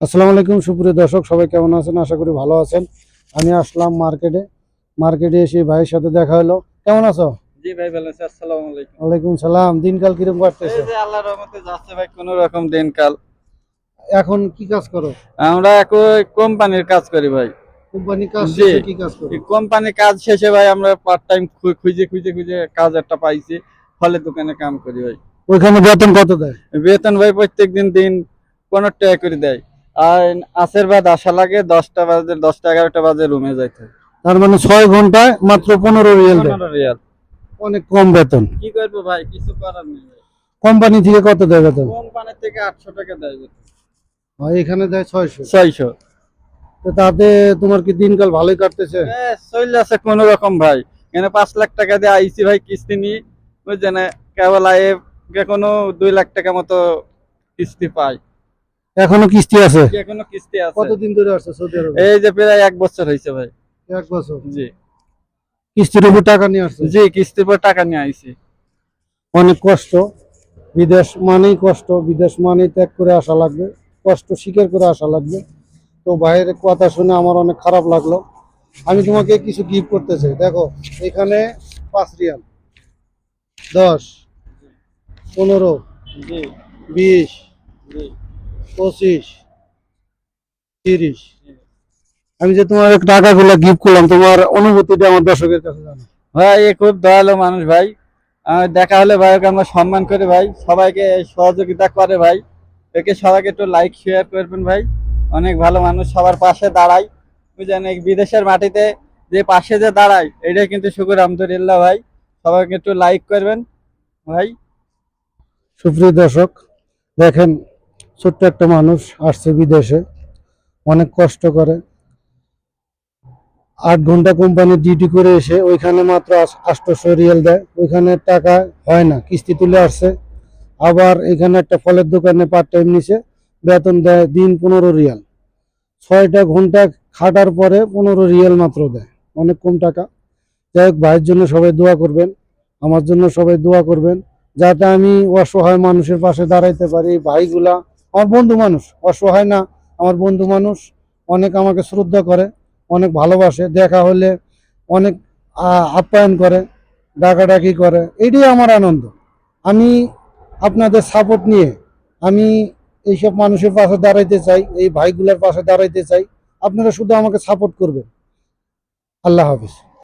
আসসালামু আলাইকুম সুপ্রিয় দর্শক, সবাই কেমন আছেন? আশা করি ভালো আছেন। আমি আসলাম মার্কেটে এসে ভাইয়ের সাথে দেখা হলো। কেমন আছো? জি ভাই, ভালো আছি। আসসালামু আলাইকুম। ওয়ালাইকুম সালাম। দিনকাল কিরকম এই কাটতেছে? যে আল্লাহর রহমতে যাচ্ছে ভাই, কোন রকম দিনকাল। এখন কি কাজ করো? আমরা একই কোম্পানির কাজ করি ভাই। কোম্পানি কাজ জি, শেষে কি কাজ করো? কোম্পানি কাজ শেষে ভাই আমরা পার্ট টাইম খুঁজে কাজ একটা পাইছি, ফলের দোকানে কাম করি ভাই। ওইখানে বেতন কত দেয়? বেতন ভাই প্রত্যেকদিন দিন 15 টাকা করে দেয়। আর আসের বাদ আসা লাগে 10টা বাজে, 10টা 11টা বাজে রুমে যাইতে হয়। তার মানে 6 ঘন্টায় মাত্র 15 রিয়াল দেয়। 15 রিয়াল। অনেক কম বেতন। কি করবো ভাই, কিছু করার নেই ভাই। কোম্পানি থেকে কত দেয় বেতন? কোম্পানি থেকে 800 টাকা দেয় বেতন। এখানে দেয় 600। 600। তো তাতে তোমার কি দিনকাল ভালোই কাটতেছে? চলে আছে কোন রকম ভাই। এখানে 5 লাখ টাকা দিয়ে আইসি ভাই কিস্তি নিয়ে, বুঝছেন? কেবল আয়ে কোনো 2 লাখ টাকা মতো কিস্তি পাই। এখনো কিস্তি আছে? এখনো কিস্তি আছে। কতদিন ধরে আসছে সৌদি আরবে? এই যে প্রায় 1 বছর হয়েছে ভাই। 1 বছর। জি কিস্তির উপর টাকা নিয়ে আসছে? জি, কিস্তির পর টাকা নিয়ে আইসি। অনেক কষ্ট। বিদেশ মানেই কষ্ট, বিদেশ মানেই ত্যাগ করে আসা লাগবে, কষ্ট স্বীকার করে আসা লাগবে। তো ভাইয়ের কথা শুনে আমার অনেক খারাপ লাগলো। আমি তোমাকে কিছু গিফট করতে চাই। দেখো, এখানে 5 রিয়াল, 10, 15, জি 20, জি 25, 30। জি। আমি যে তোমার টাকাগুলো গিফট করলাম, তোমার অনুভূতিটা আমার দর্শকের কাছে জানো। ভাই এ খুব দয়ালু মানুষ ভাই। দেখা হলে ভাই ওকে আমরা সম্মান করি ভাই, সবাইকে সহযোগিতা করে ভাই। একে সবাইকে একটু লাইক শেয়ার করবেন ভাই। অনেক ভালো মানুষ, সবার পাশে দাঁড়ায়, বুঝলেন? এই বিদেশের মাটিতে যে পাশে যে দাঁড়ায়, এটাই কিন্তু শুকুর আলহামদুলিল্লাহ ভাই। সবাইকে একটু লাইক করবেন ভাই। সুপ্রিয় দর্শক, দেখেন, ছোট্ট একটা মানুষ আসছে বিদেশে, অনেক কষ্ট করে 8 ঘন্টা কোম্পানির ডিউটি করে এসে ওইখানে মাত্র 800 রিয়াল দেয়। ওইখানে টাকা হয় না, কিস্তি তুলে আসছে। আবার এখানে একটা ফলের দোকানে পার্ট টাইম নিছে, বেতন দেয় দিন 15 রিয়াল। 6টা ঘন্টা খাটার পরে 15 রিয়াল মাত্র দেয়, অনেক কম টাকা। যাই হোক, ভাইয়ের জন্য সবাই দোয়া করবেন, আমার জন্য সবাই দোয়া করবেন, যাতে আমি অসহায় মানুষের পাশে দাঁড়াইতে পারি। ভাইগুলা আমার বন্ধু মানুষ, অসহায় না, আমার বন্ধু মানুষ। অনেক আমাকে শ্রদ্ধা করে, অনেক ভালোবাসে, দেখা হলে অনেক আপ্যায়ন করে, ডাকাডাকি করে। এইটাই আমার আনন্দ। আমি আপনাদের সাপোর্ট নিয়ে আমি এইসব মানুষের পাশে দাঁড়াইতে চাই, এই ভাইগুলোর পাশে দাঁড়াইতে চাই। আপনারা শুধু আমাকে সাপোর্ট করবেন। আল্লাহ হাফিজ।